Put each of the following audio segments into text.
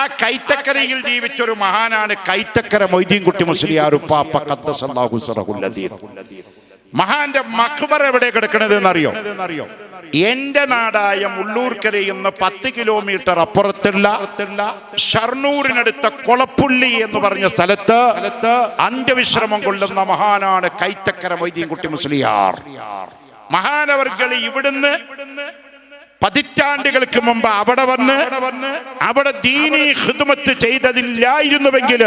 ആ കൈത്തക്കരയിൽ ജീവിച്ചൊരു മഹാനാണ് കൈത്തക്കര മൊയ്തീൻകുട്ടി മുസ്ലിയാർ ഉപ്പാപ്പ ഖദ്ദസല്ലാഹു സിറഹുൽ അദീദ്. മഹാന്റെ മഖ്ബറ എവിടെ കിടക്കണത് എന്നറിയോ? എന്റെ നാടായ മുള്ളൂർക്കരയിൽ നിന്ന് 10 കിലോമീറ്റർ അപ്പുറത്തുള്ള ഷർണൂരിനടുത്ത കൊളപ്പുള്ളി എന്ന് പറഞ്ഞ സ്ഥലത്ത് അന്ത്യവിശ്രമം കൊള്ളുന്ന മഹാനാണ് കൈത്തക്കര മൊയ്തീൻകുട്ടി മുസ്ലിയാർ. മഹാനവർകൾ ഇവിടുന്ന് പതിറ്റാണ്ടുകൾക്ക് മുമ്പ് അവിടെ ദീനീ ഖിദ്മത്ത് ചെയ്തതില്ലായിരുന്നുവെങ്കിൽ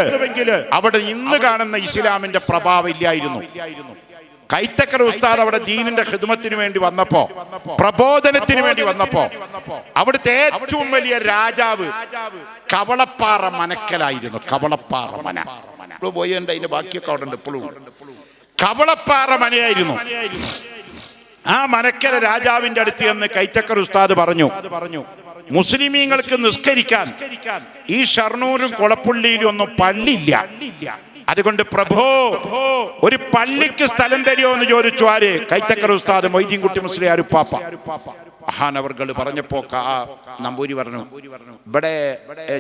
അവിടെ ഇന്ന് കാണുന്ന ഇസ്ലാമിന്റെ പ്രഭാവം ഇല്ലായിരുന്നു. കൈത്തക്കര ഉസ്താദ് അവിടെ ദീനിന്റെ ഖിദ്മത്തിന് വേണ്ടി വന്നപ്പോ, പ്രബോധനത്തിന് വേണ്ടി വന്നപ്പോ, അവിടുത്തെ ഏറ്റവും വലിയ രാജാവ് കവളപ്പാറ മനക്കലായിരുന്നു. കവളപ്പാറ മന പോയി ഉണ്ട്, അതിന്റെ ബാക്കിയൊക്കെ അവിടെ ഉണ്ട്, ഇപ്പോഴും കവളപ്പാറ മനയായിരുന്നു. ആ മനക്കര രാജാവിന്റെ അടുത്ത് എന്ന് കൈത്തക്കര ഉസ്താദ് പറഞ്ഞു, മുസ്ലിമീങ്ങൾക്ക് നിസ്കരിക്കാൻ ഈ ഷർണൂരും കൊളപ്പുള്ളിയിലും ഒന്നും പള്ളിയില്ല. അതുകൊണ്ട് പ്രഭോ ഒരു പള്ളിക്ക് സ്ഥലം തരുമോ എന്ന് ചോദിച്ചു. ആര്? കൈത്തക്കര ഉസ്താദ് മൊയ്തീൻകുട്ടി മുസ്ലിയാർ ഉപ്പാപ്പ. മഹാനവർകൾ പറഞ്ഞപ്പോ നമ്പൂരി പറഞ്ഞു, ഇവിടെ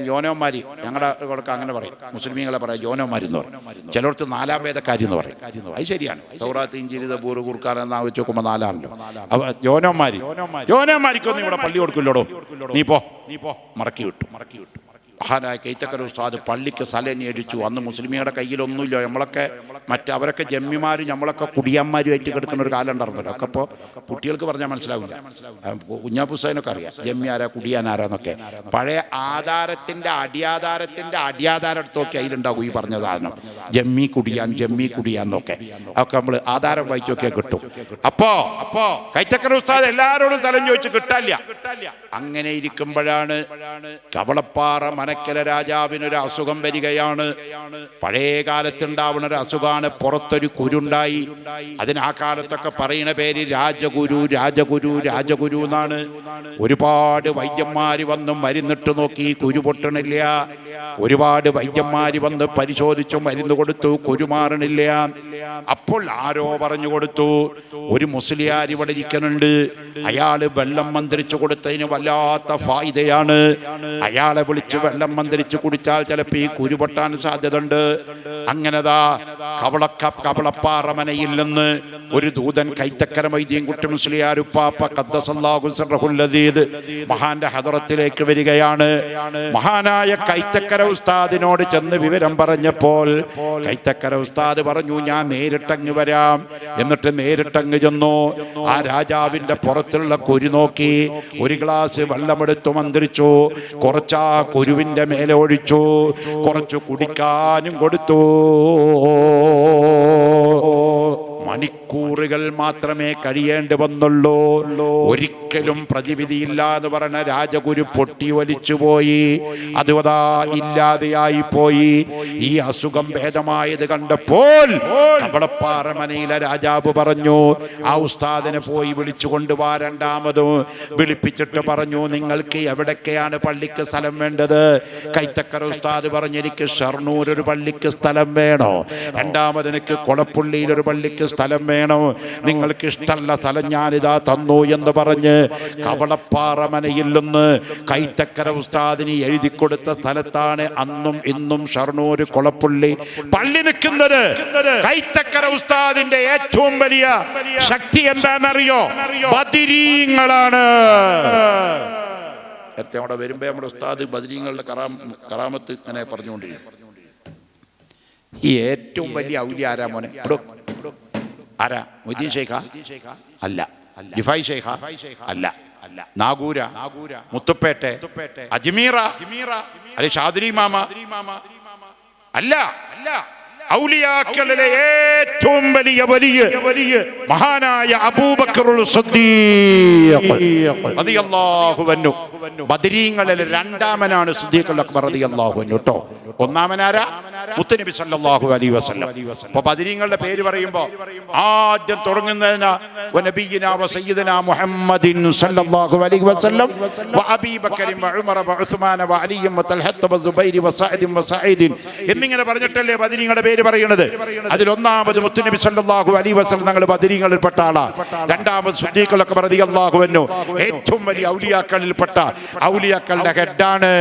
ജോനോമാരി, ഞങ്ങളുടെ അങ്ങനെ പറയും, മുസ്ലിമീങ്ങളെ പറയാം ജോനോമാരെന്ന് പറയും, ചിലർക്ക് 4-ാം വേദക്കാരി എന്ന് പറയും. അത് ശരിയാണ്. തൗറാത്ത്, ഇഞ്ചീൽ, സബൂർ, ഖുർആൻ എന്നാ വെച്ച് നോക്കുമ്പോൾ 4ആണല്ലോ. അപ്പൊ ജോനോമാരിക്കൊന്നും ഇവിടെ പള്ളി കൊടുക്കില്ലടോ, നീ പോ മടക്കി വിട്ടു. മഹാനായ കൈത്തക്കര ഉസ്താദ് പള്ളിക്ക് സ്ഥലം അടിച്ചു. അന്ന് മുസ്ലിമിയുടെ കയ്യിലൊന്നുമില്ല. നമ്മളൊക്കെ അവരൊക്കെ ജമ്മിമാരും നമ്മളൊക്കെ കുടിയന്മാരുമായിട്ട് കിടക്കുന്ന ഒരു കാലം ഉണ്ടായിരുന്നല്ലോ. ഒക്കെ ഇപ്പോൾ കുട്ടികൾക്ക് പറഞ്ഞാൽ മനസ്സിലാവില്ല. കുഞ്ഞാപ്പുസ്തകനൊക്കെ അറിയാം ജമ്മി ആരാ കുടിയാനാരാന്നൊക്കെ. പഴയ ആധാരത്തിന്റെ അടിയാധാരത്തൊക്കെ അതിലുണ്ടാവും ഈ പറഞ്ഞ സാധനം, ജമ്മി കുടിയാന്നൊക്കെ. അതൊക്കെ നമ്മൾ ആധാരം വായിച്ചു നോക്കിയാൽ കിട്ടും. അപ്പോ കൈത്തക്കര ഉസ്താദ് എല്ലാവരോടും സ്ഥലം ചോദിച്ചു കിട്ടാല്ല. അങ്ങനെ ഇരിക്കുമ്പോഴാണ് കവളപ്പാറ മനക്കര രാജാവിനൊരു അസുഖം വരികയാണ്. പഴയ കാലത്തുണ്ടാവുന്ന ഒരു അസുഖമാണ്. പുറത്തൊരു കുരുണ്ടായി. അതിന് ആ കാലത്തൊക്കെ പറയുന്ന പേര് രാജഗുരു എന്നാണ്. ഒരുപാട് വൈദ്യന്മാര് വന്ന് മരുന്നിട്ട് നോക്കി, കുരു പൊട്ടണില്ല. ഒരുപാട് വൈദ്യന്മാര് വന്ന് പരിശോധിച്ചു, മരുന്ന് കൊടുത്തു, കുരു മാറണില്ല. അപ്പോൾ ആരോ പറഞ്ഞു കൊടുത്തു, ഒരു മുസ്ലിയാർ ഇവിടെ ഇരിക്കുന്നുണ്ട്, അയാള് വെള്ളം മന്ത്രിച്ചു കൊടുത്തതിന് വല്ലാത്ത ഫായിദയാണ്. അയാളെ വിളിച്ച് വെള്ളം മന്ത്രിച്ച് കുടിച്ചാൽ ചിലപ്പോൾ ഈ കുരു പൊട്ടാൻ സാധ്യതയുണ്ട്. അങ്ങനെതാ കവളപ്പാറമനയിൽ നിന്ന് ഒരു ദൂതൻ കൈത്തക്കര മൊയ്തീൻകുട്ടി മുസ്ലിയാർ ഉപ്പാപ്പ ഖദ്ദസല്ലാഹു സിറഹുൽ അദീദ് മഹാന്റെ ഹദറത്തിലേക്ക് വരികയാണ്. മഹാനായ കൈത്തക്കര ഉസ്താദിനോട് ചെന്ന് വിവരം പറഞ്ഞപ്പോൾ കൈത്തക്കര ഉസ്താദ് പറഞ്ഞു, ഞാൻ നേരിട്ടങ്ങ് വരാം. എന്നിട്ട് നേരിട്ടങ്ങ് ചെന്നു. ആ രാജാവിന്റെ പുറത്തുള്ള കുരു നോക്കി, ഒരു ഗ്ലാസ് വെള്ളമെടുത്തു മന്ത്രിച്ചു, കുറച്ചാ കുരുവിന്റെ മേലെ ഒഴിച്ചു, കുറച്ചു കുടിക്കാനും കൊടുത്തു. മണിക്കൂറുകൾ മാത്രമേ കഴിയേണ്ടി വന്നുള്ളൂ. ഒരിക്കലും പ്രതിവിധിയില്ല എന്ന് പറഞ്ഞ രാജഗുരു പൊട്ടി വലിച്ചുപോയി. അതുവതാ ഇല്ലാതെയായി പോയി. ഈ അസുഖം ഭേദമായത് കണ്ടപ്പോൾ കവളപ്പാറമനയിലെ രാജാവ് പറഞ്ഞു, ആ ഉസ്താദിനെ പോയി വിളിച്ചു കൊണ്ടുവാ. രണ്ടാമതും വിളിപ്പിച്ചിട്ട് പറഞ്ഞു, നിങ്ങൾക്ക് എവിടൊക്കെയാണ് പള്ളിക്ക് സ്ഥലം വേണ്ടത്? കൈത്തക്കര ഉസ്താദ് പറഞ്ഞു, എനിക്ക് ഷർണൂർ ഒരു പള്ളിക്ക് സ്ഥലം വേണോ. രണ്ടാമത് എനിക്ക് കൊളപ്പുള്ളിയിൽ ഒരു പള്ളിക്ക് സ്ഥലം വേണം. നിങ്ങൾക്ക് ഇഷ്ടമുള്ള സ്ഥലം ഞാനിതാ തന്നു എന്ന് പറഞ്ഞ് കവളപ്പാറമനയിൽ നിന്ന് കൈത്തക്കര ഉസ്താദിന് എഴുതി കൊടുത്ത സ്ഥലത്താണ് അന്നും ഇന്നും ഷർണൂര് കൊളപ്പുള്ളി പള്ളി നിൽക്കുന്നത്. കൈത്തക്കര ഉസ്താദിന്റെ ഏറ്റവും വലിയ ശക്തി എന്താണെന്നറിയോ? ബദരീങ്ങളാണ്. നേരത്തെ അവിടെ വരുമ്പോ നമ്മുടെ ഉസ്താദ് ബദരീങ്ങളുടെ കറാമത്ത് ഇങ്ങനെ പറഞ്ഞുകൊണ്ടിരിക്കും. ഈ ഏറ്റവും വലിയ ഔലിയ ആരാ മോനെ? ആരാ? മൊയ്തീൻ ഷെയ്ഖ അല്ല, റിഫായി ഷെയ്ഖ അല്ല, നാഗൂര, മുത്തുപ്പേട്ടെ, അജ്മീറ, അല്ലെ ഷാദിരി മാമ അല്ല. ഔലിയാക്കളിലെ ഏറ്റവും വലിയ മഹാനായ അബൂബക്കറുൽ സിദ്ദീഖ് റളിയല്ലാഹു അൻഹു. ബദരീങ്ങളിൽ രണ്ടാമനാണ് സിദ്ദീഖുൽ അക്ബർ റളിയല്ലാഹു അൻഹു ട്ടോ. ഒന്നാമനാരാ? മുത്തുനബി സല്ലല്ലാഹു അലൈഹി വസല്ലം. അപ്പോൾ ബദരീങ്ങളുടെ പേര് പറയുമ്പോൾ ആദ്യം തുടങ്ങുന്നതിന് വനബിയിനാ വസയ്യിദനാ മുഹമ്മദിൻ സല്ലല്ലാഹു അലൈഹി വസല്ലം വഅബീ ബക്കറിൻ വഉമർ വഉസ്മാൻ വഅലിയും വതൽഹത്ത് വസുബൈർ വസഅദ് വസഈദ് എന്നിങ്ങനെ പറഞ്ഞിട്ടല്ലേ ബദരീങ്ങളുടെ പേര് പറയുന്നത്. അതിലൊന്നാമത് മുത്തുനബി സല്ലല്ലാഹു അലൈഹി വസല്ലം തങ്ങൾ ബദരീങ്ങളിൽപ്പെട്ട ആളാ. രണ്ടാമത് സിദ്ദീഖുൽ അക്ബർ റളിയല്ലാഹു അൻഹു ഏറ്റവും വലിയ ഔലിയാക്കളിൽപ്പെട്ട ഔലിയാക്കളുടെ ഹെഡാണ്.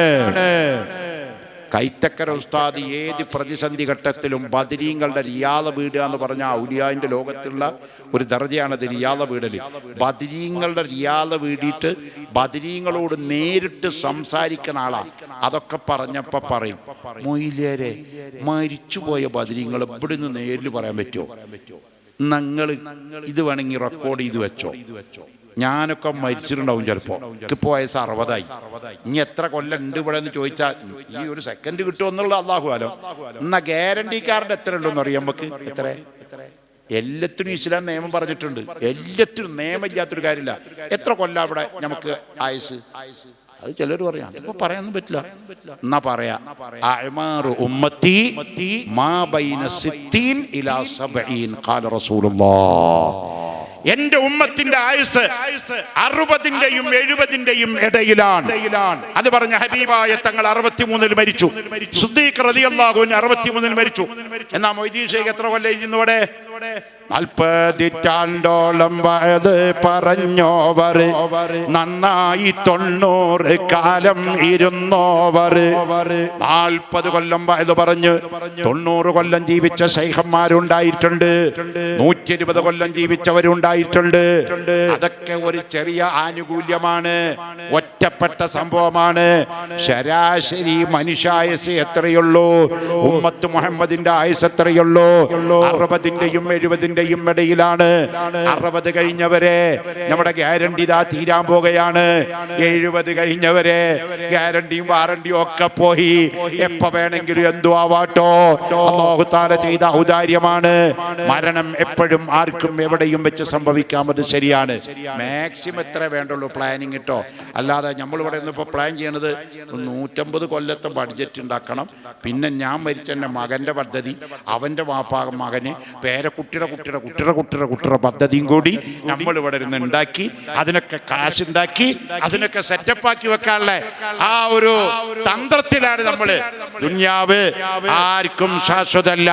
കൈത്തക്കര ഉസ്താദ് ഏത് പ്രതിസന്ധി ഘട്ടത്തിലും ബദരീങ്ങളുടെ റിയാദ വീട് എന്ന് പറഞ്ഞ ഔലിയാന്റെ ലോകത്തുള്ള ഒരു ദർജയാണത്. റിയാദ വീടല് ബദരീങ്ങളുടെ റിയാദ വീടിയിട്ട് ബദരീങ്ങളോട് നേരിട്ട് സംസാരിക്കുന്ന ആളാ. അതൊക്കെ പറഞ്ഞപ്പോ പറയും, മൊയ്ലേരെ മരിച്ചുപോയ ബദരീങ്ങൾ എവിടെ നിന്ന് നേരിൽ പറയാൻ പറ്റുമോ? നിങ്ങൾ ഇത് വേണമെങ്കിൽ റെക്കോർഡ് ചെയ്ത് വെച്ചോ. ഞാനൊക്കെ മരിച്ചിട്ടുണ്ടാവും ചിലപ്പോ. എനിക്കിപ്പോ വയസ്സ് 60. ഇനി എത്ര കൊല്ലം ഉണ്ട് ഇവിടെ എന്ന് ചോദിച്ചാൽ ഈ ഒരു സെക്കൻഡ് കിട്ടുമോ എന്നുള്ള അള്ളാഹു ആലോ. എന്നാ ഗ്യാരണ്ടിക്കാരൻ്റെ എത്ര ഉള്ളൂന്ന് അറിയാം നമുക്ക്? എത്ര? എല്ലാത്തിനും ഇസ്ലാം നിയമം പറഞ്ഞിട്ടുണ്ട്. എല്ലാത്തിനും നിയമം ഇല്ലാത്തൊരു കാര്യമില്ല. എത്ര കൊല്ലം ഇവിടെ നമുക്ക് ആയുസ്? അത് ചിലർ പറയാം, അതിപ്പോ പറയാനൊന്നും പറ്റില്ല. എന്നാ പറയാ, ഉമ്മത്തി മാ ബൈന 60 ഇലാ 70 ഖാല റസൂലുള്ളാഹ്. എന്റെ ഉമ്മത്തിന്റെ ആയുസ് 60-ന്റെയും 70-ന്റെയും ഇടയിലാണ്. അത് പറഞ്ഞ ഹബീബായ തങ്ങൾ 63-ൽ മരിച്ചു. സിദ്ദീഖ് റളിയല്ലാഹു അൻഹു 63-ൽ മരിച്ചു. എന്നാ മൊയ്തീൻ ഷെയ്ഖ് എത്ര കൊല്ലം ഇരുന്നു ഇവിടെ? 40 വയത് പറഞ്ഞോവർ, നന്നായി 90 കാലം ഇരുന്നോവർ. 40 കൊല്ലം വയത് പറഞ്ഞ് 90 കൊല്ലം ജീവിച്ച ശൈഖന്മാരുണ്ടായിട്ടുണ്ട്, 120 കൊല്ലം ജീവിച്ചവരുണ്ടായിട്ടുണ്ട്. അതൊക്കെ ഒരു ചെറിയ ആനുകൂല്യമാണ്, ഒറ്റപ്പെട്ട സംഭവമാണ്. ശരാശരി മനുഷ്യായുസ് എത്രയുള്ളൂ? ഉമ്മത്ത് മുഹമ്മദിന്റെ ആയുസ് എത്രയുള്ളൂ? 60-ന്റെയും 70-ന്റെയും ഇടയിലാണ്. 60 കഴിഞ്ഞവരെ നമ്മുടെ ഗ്യാരണ്ടി ഇതാ തീരാൻ പോകുകയാണ്. 70 കഴിഞ്ഞവരെ ഗ്യാരണ്ടിയും വാറണ്ടിയും ഒക്കെ പോയി. എപ്പോ വേണമെങ്കിലും എന്തോ ആവാട്ടോ. അല്ലാഹു തആല ചെയ്ത ഔദാര്യമാണ്. മരണം എപ്പോഴും ആർക്കും എവിടെയും വെച്ച് സംഭവിക്കാം. അത് ശരിയാണ്. മാക്സിമം എത്ര വേണ്ടുള്ളൂ പ്ലാനിങ് ഇട്ടോ. അല്ലാതെ നമ്മൾ ഇവിടെ ഇന്നിപ്പോ പ്ലാൻ ചെയ്യണത് 150 കൊല്ലത്തെ ബഡ്ജറ്റ് ഉണ്ടാക്കണം. പിന്നെ ഞാൻ മരിച്ച എൻ്റെ മകന്റെ പദ്ധതി, അവന്റെ മകന് പേരക്കുട്ടിയുടെ കുട്ടിയുടെ പദ്ധതിയും കൂടി നമ്മൾ ഇവിടെ ഇരുന്ന് ഉണ്ടാക്കി, അതിനൊക്കെ കാശുണ്ടാക്കി, അതിനൊക്കെ സെറ്റപ്പാക്കി വെക്കാനുള്ള ആ ഒരു തന്ത്രത്തിലാണ് നമ്മള്. ദുനിയാവ് ആർക്കും ശാശ്വതല്ല.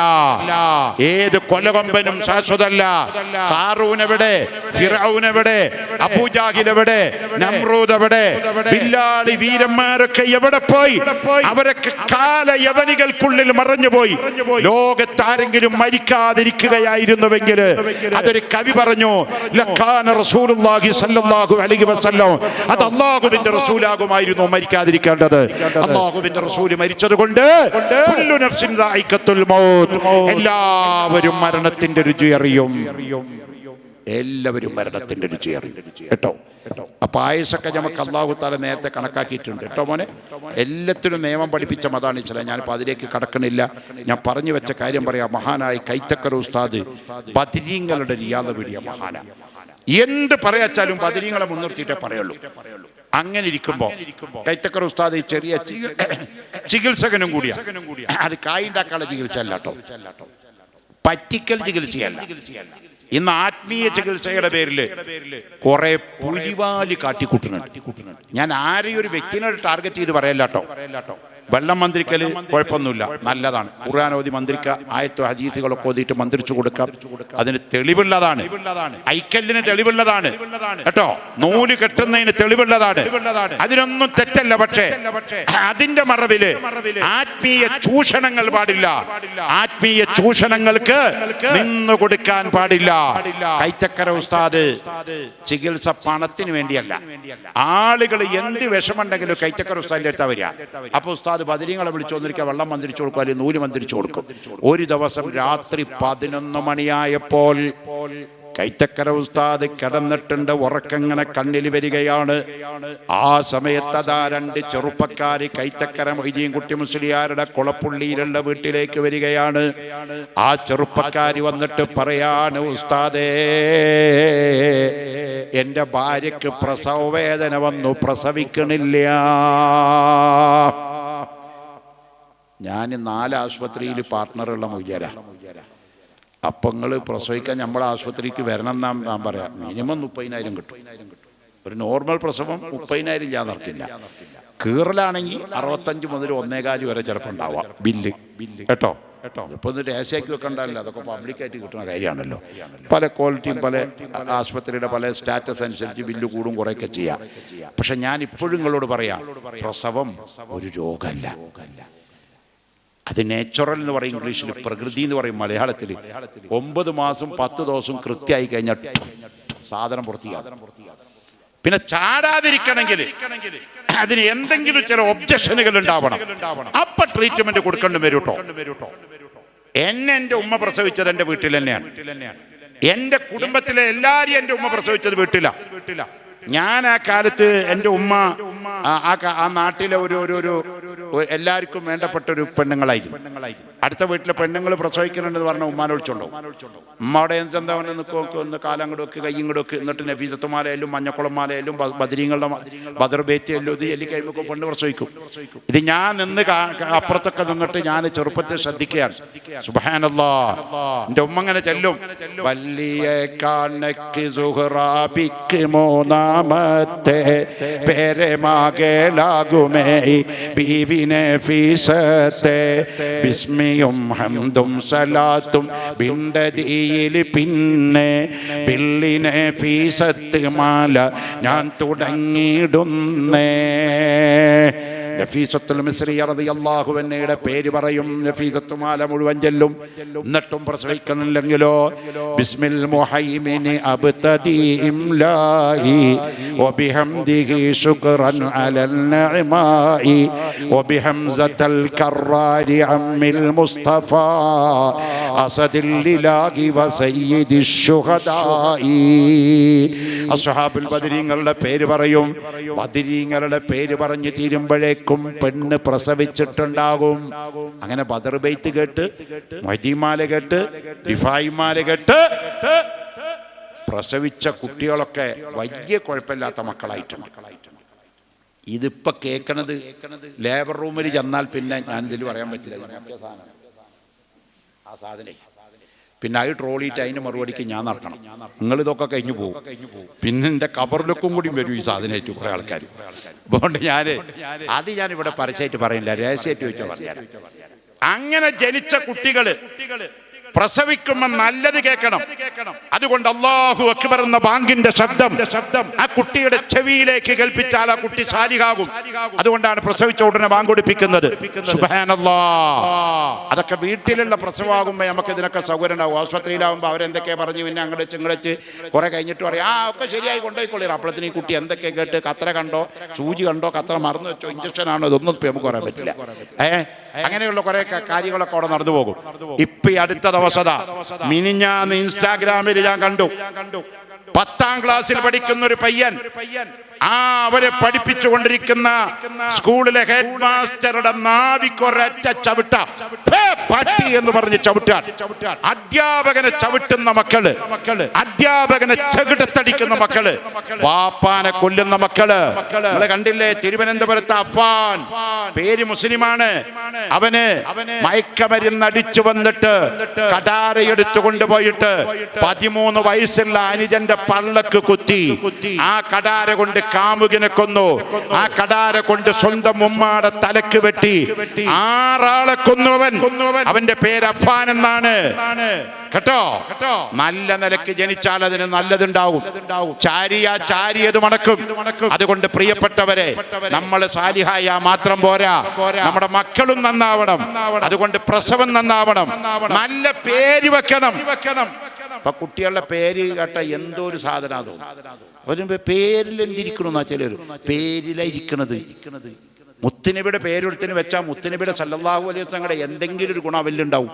ഏത് കൊലകൊമ്പനും ശാശ്വതല്ല. ഖാറൂൻ എവിടെ? ഫിർഔൻ എവിടെ? അബൂജാഹിൽ എവിടെ? നമ്രൂദ് എവിടെ? ബില്ലാളി വീരന്മാരൊക്കെ എവിടെ പോയി? അവരൊക്കെ കാലയവനികൾക്കുള്ളിൽ മറഞ്ഞുപോയി. ലോകത്താരെങ്കിലും മരിക്കാതിരിക്കുകയായിരുന്നുവെങ്കിൽ, അതൊരു കവി പറഞ്ഞു, ലക്കാന റസൂലുള്ളാഹി സ്വല്ലല്ലാഹു അലൈഹി വസല്ലം, അത് അല്ലാഹുവിന്റെ റസൂലാകുമായിരുന്നു മരിക്കാതിരിക്കേണ്ടത്. അല്ലാഹുവിന്റെ റസൂൽ മരിച്ചത് കൊണ്ട് കുല്ലു നഫ്സിൻ ദായിഖത്തുൽ മൗത്ത്, എല്ലാവരും മരണത്തിന്റെ രുചി അറിയും. എല്ലാവരും മരണത്തിന്റെ രുചി അറിയും കേട്ടോ. അപ്പൊ ആയുസൊക്കെ നമുക്ക് അല്ലാഹു തആല നേരത്തെ കണക്കാക്കിയിട്ടുണ്ട് കേട്ടോ മോനെ. എല്ലാത്തിനും നിയമം പഠിപ്പിച്ച മതാണ് ഇസ്ലാം. ഞാനിപ്പോൾ അതിലേക്ക് കടക്കണില്ല. ഞാൻ പറഞ്ഞു വെച്ച കാര്യം പറയാം. മഹാനായ കൈത്തക്കര ഉസ്താദ് ബദരീങ്ങളുടെ റിയാദ വീടിയ മഹാനാ. എന്ത് പറയാച്ചാലും ബദരീങ്ങളെ മുൻനിർത്തിയിട്ടേ പറയുള്ളൂ. അങ്ങനെ ഇരിക്കുമ്പോ കൈത്തക്കര ഉസ്താദ് ചെറിയ ചികിത്സകനും കൂടിയാ. അത് കായുണ്ടാക്കാനുള്ള ചികിത്സ അല്ല കേട്ടോ, പറ്റിക്കൽ ചികിത്സയല്ല. ഇന്ന് ആത്മീയ ചികിത്സയുടെ പേരിൽ കുറെ പുലിവാലി കാട്ടിക്കൂട്ടുന്നുണ്ട്. ഞാൻ ആരെയും ഒരു വ്യക്തിനെ ടാർഗറ്റ് ചെയ്ത് പറയല്ല കേട്ടോ. വെള്ളം മന്ത്രിക്കല് കുഴപ്പമൊന്നുമില്ല, നല്ലതാണ്. ഖുർആൻ ഓതി മന്ത്രിക്ക, ആയത്തോ ഹദീസുകളൊക്കെ ഓതിയിട്ട് മന്ത്രിച്ചു കൊടുക്കാം. അതിന് തെളിവുള്ളതാണ്, ഐക്കല്ലിന് തെളിവുള്ളതാണ് കേട്ടോ, നൂല് കെട്ടുന്നതിന് തെളിവുള്ളതാണ്. അതിനൊന്നും തെറ്റല്ല. പക്ഷേ അതിന്റെ മറവില് ആത്മീയ ചൂഷണങ്ങൾ പാടില്ല. ആത്മീയ ചൂഷണങ്ങൾക്ക് നിന്നു കൊടുക്കാൻ പാടില്ല. കൈത്തക്കര ഉസ്താദ് ചികിത്സ പണത്തിന് വേണ്ടിയല്ല. ആളുകൾ എന്ത് വിഷമുണ്ടെങ്കിലും കൈത്തക്കര ഉസ്താദിന്റെ അടുത്താ വരിക. അപ്പൊ ഉസ്താദ് ബദരീങ്ങളെ വിളിച്ചു വന്നിരിക്കുക, വെള്ളം മന്ത്രിച്ചു കൊടുക്കും, അല്ലെങ്കിൽ നൂല് മന്ത്രിച്ചു കൊടുക്കും. ഒരു ദിവസം രാത്രി 11 മണിയായപ്പോൾ കൈത്തക്കര ഉസ്താദ് കിടന്നിട്ടുണ്ട്. ഉറക്കങ്ങനെ കണ്ണിൽ വരികയാണ്. ആ സമയത്ത് അതാ 2 ചെറുപ്പക്കാര് കൈത്തക്കര മൊയ്തീൻ കുട്ടി മുസ്ലിയാരുടെ കുളപ്പുള്ളിയിലുള്ള വീട്ടിലേക്ക് വരികയാണ്. ആ ചെറുപ്പക്കാര് വന്നിട്ട് പറയാണ്, ഉസ്താദേ, എന്റെ ഭാര്യക്ക് പ്രസവ വേദന വന്നു, പ്രസവിക്കണില്ല. ഞാൻ 4 ആശുപത്രിയിൽ പാർട്ട്ണറുള്ള മൊയ്യാരാ. അപ്പൊ നിങ്ങൾ പ്രസവിക്കാൻ നമ്മളെ ആശുപത്രിക്ക് വരണം എന്നാ ഞാൻ പറയാം. മിനിമം 30,000 കിട്ടും. ഒരു നോർമൽ പ്രസവം 30,000 ഞാൻ നടക്കില്ല. കീറലാണെങ്കിൽ 65 മുതൽ 1.25 വരെ ചിലപ്പോൾ ഉണ്ടാവാം ബില്ല് കേട്ടോ. ഇപ്പൊ ഒന്ന് രഹസ്യമാക്കി വെക്കണ്ടല്ലോ, അതൊക്കെ പബ്ലിക്കായിട്ട് കിട്ടുന്ന കാര്യമാണല്ലോ. പല ക്വാളിറ്റിയും പല ആശുപത്രിയുടെ പല സ്റ്റാറ്റസ് അനുസരിച്ച് ബില്ല് കൂടും കുറയൊക്കെ ചെയ്യാം. പക്ഷെ ഞാൻ ഇപ്പോഴും നിങ്ങളോട് പറയാം, പ്രസവം ഒരു രോഗമല്ല. അത് നാച്ചുറൽ എന്ന് പറയും ഇംഗ്ലീഷിൽ, പ്രകൃതി എന്ന് പറയും മലയാളത്തിൽ. 9 മാസം 10 ദിവസം കൃത്യമായി കഴിഞ്ഞാൽ സാധനം പൂർത്തിയാകും. പിന്നെ ചാടാതിരിക്കണമെങ്കിൽ അതിന് എന്തെങ്കിലും ചില ഒബ്ജക്ഷനുകൾ ഉണ്ടാവണം. അപ്പൊ ട്രീറ്റ്മെന്റ് കൊടുക്കേണ്ടി വരും കേട്ടോ. എൻ്റെ ഉമ്മ പ്രസവിച്ചത് എൻ്റെ വീട്ടിൽ തന്നെയാണ്. എൻ്റെ കുടുംബത്തിലെ എല്ലാവരും എൻ്റെ ഉമ്മ പ്രസവിച്ചത് വീട്ടില. ഞാൻ ആ കാലത്ത് എൻ്റെ ഉമ്മ ആ നാട്ടിലെ ഒരു എല്ലാവർക്കും വേണ്ടപ്പെട്ട ഒരു പെണ്ണുങ്ങളായിരുന്നു. അടുത്ത വീട്ടിലെ പെണ്ണുങ്ങൾ പ്രസവിക്കുന്നുണ്ടെന്ന് പറഞ്ഞ ഉമ്മാനെ വിളിച്ചോണ്ടോ. ഉമ്മ അവിടെ എന്താ ഒന്ന് കാലം അങ്ങോട്ട് വെക്ക്, കയ്യും കൂടെ വെക്ക്. എന്നിട്ട് നഫീസത്തുമാലയിലും മഞ്ഞക്കുളം മാലയിലും ബദരീങ്ങളുടെ ബദർ ബേറ്റിയല്ലോ ഇത് എല്ലി കൈമൊക്കെ പെണ്ണ് പ്രസവിക്കും. ഇത് ഞാൻ നിന്ന് അപ്പുറത്തൊക്കെ നിന്നിട്ട് ഞാൻ ചെറുപ്പത്തിൽ ശ്രദ്ധിക്കുകയാണ്. സുബ്ഹാനല്ലാഹ്, എൻ്റെ ഉമ്മ അങ്ങനെ ചെല്ലും. വലിയ കാനക്ക് സുഹ്റാബിക്ക് മൂന്നാമത്തെ പേരെ മാകേലാകുമേ ബീവിനെ ഫീസത്തെ ബിസ്മിയും ഹംദും സലാത്തും ബിണ്ടതിയിൽ പിന്നെ ബില്ലിനെ ഫീസത്ത് മാല ഞാൻ തുടങ്ങിയിടുന്നേ. നഫീസത്തുൽ മിസ്രിയ റളിയല്ലാഹു അൻഹയുടെ പേര് പറയും, നഫീസത്തു മാല മുഴുവൻ ചെല്ലും. എന്നിട്ടും പ്രസവിക്കണില്ലെങ്കിലോ ബിസ്മിൽ മുഹൈമിനി അബ്തദി ഇംലായി വബിഹംദിഹി ശുക്റൻ അലൽ നിഅമായി വബിഹംസതൽ കറാരി അമ്മിൽ മുസ്തഫ അസദിൽ ലിലാഹി വസയ്യിദിശ് ശുഹദായി. അസ്ഹാബുൽ ബദരീങ്ങളുടെ പേര് പറയും. ബദരീങ്ങളുടെ പേര് പറഞ്ഞു തീരുമ്പോഴേക്കും പെണ്ണ് പ്രസവിച്ചിട്ടുണ്ടാകും. അങ്ങനെ ബദർ ബൈത്ത് കേട്ട്, മദീമാല കേട്ട്, ദിഫായിമാല കേട്ട് പ്രസവിച്ച കുട്ടികളൊക്കെ വലിയ കുഴപ്പമില്ലാത്ത മക്കളായിട്ടുണ്ട്. ഇതിപ്പോ കേൾക്കണത് ലേബർ റൂമിൽ ചെന്നാൽ പിന്നെ ഞാനിതിൽ പറയാൻ പറ്റില്ല. ആ സാധനം പിന്നെ അത് ട്രോളിയിട്ട് അതിന് മറുപടിക്ക് ഞാൻ നടക്കണം. നിങ്ങളിതൊക്കെ കഴിഞ്ഞു പോകും. പിന്നെ എൻ്റെ കബറിലൊക്കും കൂടി വരും ഈ സാധനമായിട്ട് കുറേ ആൾക്കാർ. അതുകൊണ്ട് ഞാനിവിടെ പരസ്യമായിട്ട് പറയില്ല, രഹസ്യമായിട്ട് ചോദിച്ചാൽ പറയാം. അങ്ങനെ ജനിച്ച കുട്ടികള് പ്രസവിക്കുമ്പോൾ നല്ലത് കേൾക്കണം. അതുകൊണ്ട് അല്ലാഹു അക്ബർ എന്ന ബാങ്കിന്റെ ശബ്ദം ആ കുട്ടിയുടെ ചെവിയിലേക്ക് കേൾപ്പിച്ചാൽ ആ കുട്ടി സാലിഹാകും. അതുകൊണ്ടാണ് പ്രസവിച്ച ഉടനെ ബാങ്ക് കൊടുപ്പിക്കുന്നത്. സുബ്ഹാനല്ലാഹ്. അതൊക്കെ വീട്ടിലുള്ള പ്രസവമാകുമ്പോൾ നമുക്ക് ഇതിനൊക്കെ സൗകര്യം ഉണ്ടാവും. ആശുപത്രിയിലാവുമ്പോൾ അവരെന്തൊക്കെ പറഞ്ഞു പിന്നെ അങ്ങോട്ട് ചിങ്ങടച്ച് കുറെ കഴിഞ്ഞിട്ട് പറയും ഒക്കെ ശരിയായി കൊണ്ടുപോയിക്കൊള്ളില്ല. അപ്പോഴത്തേന് ഈ കുട്ടി എന്തൊക്കെ കേട്ട് കത്ര കണ്ടോ, സൂചി കണ്ടോ, കത്ര മറന്നു വെച്ചോ, ഇഞ്ചക്ഷൻ ആണോ, ഇതൊന്നും നമുക്ക് പറയാൻ പറ്റില്ല. അങ്ങനെയുള്ള കുറെ കാര്യങ്ങളൊക്കെ അവിടെ നടന്നു പോകും. ഇപ്പൊ അടുത്ത ദിവസത മിനിഞ്ഞാന്ന് ഇൻസ്റ്റാഗ്രാമിൽ ഞാൻ കണ്ടു, 10ാം ക്ലാസ്സിൽ പഠിക്കുന്ന ഒരു പയ്യൻ അവരെ പഠിപ്പിച്ചുകൊണ്ടിരിക്കുന്ന സ്കൂളിലെ ഹെഡ് മാസ്റ്ററുടെ നാവിക്കൊരൊറ്റ ചവിട്ട, പട്ടി എന്ന് പറഞ്ഞ് ചവിട്ടാൻ. അധ്യാപകനെ ചവിട്ടുന്ന മക്കള്, അധ്യാപകനെ ചെകിടത്തടിക്കുന്ന മക്കള്, വാപ്പാനെ കൊല്ലുന്ന മക്കള്. നിങ്ങള് കണ്ടില്ലേ തിരുവനന്തപുരത്ത് അഫാൻ, പേര് മുസ്ലിമാണ്, അവന് മയക്കമരുന്ന് അടിച്ചു വന്നിട്ട് കടാരയെടുത്തു കൊണ്ടുപോയിട്ട് 13 വയസ്സുള്ള അനുജന്റെ പള്ളക്ക് കുത്തി. ആ കടാര കൊണ്ട് കാമുകിനെ കൊന്നു. ആ കടാര കൊണ്ട് സ്വന്തം ഉമ്മാടെ തലക്ക് വെട്ടി. 6 ആളെ കൊന്നുവൻ. അവന്റെ പേര് അഫാൻ എന്നാണ് കേട്ടോ. നല്ല നിലക്ക് ജനിച്ചാൽ അതിന് നല്ലതുണ്ടാവും. ചാരിയത് മടക്കും. അതുകൊണ്ട് പ്രിയപ്പെട്ടവരെ, നമ്മൾ സാലിഹായ മാത്രം പോരാ, നമ്മുടെ മക്കളും നന്നാവണം. അതുകൊണ്ട് പ്രസവം നന്നാവണം, നല്ല പേര് വെക്കണം. അപ്പൊ കുട്ടികളുടെ പേര് കേട്ട എന്തോ ഒരു സാധനം അതോ അവര് പേരിൽ എന്തിരിക്കണമെന്നാ ചിലർ പേരിലായിരിക്കണത്. മുത്തുനബിയുടെ പേരെടുത്തിന് വെച്ചാൽ മുത്തുനബിയുടെ സല്ലല്ലാഹു അലൈഹി വസല്ലമയുടെ എന്തെങ്കിലും ഒരു ഗുണം അവലുണ്ടാവും.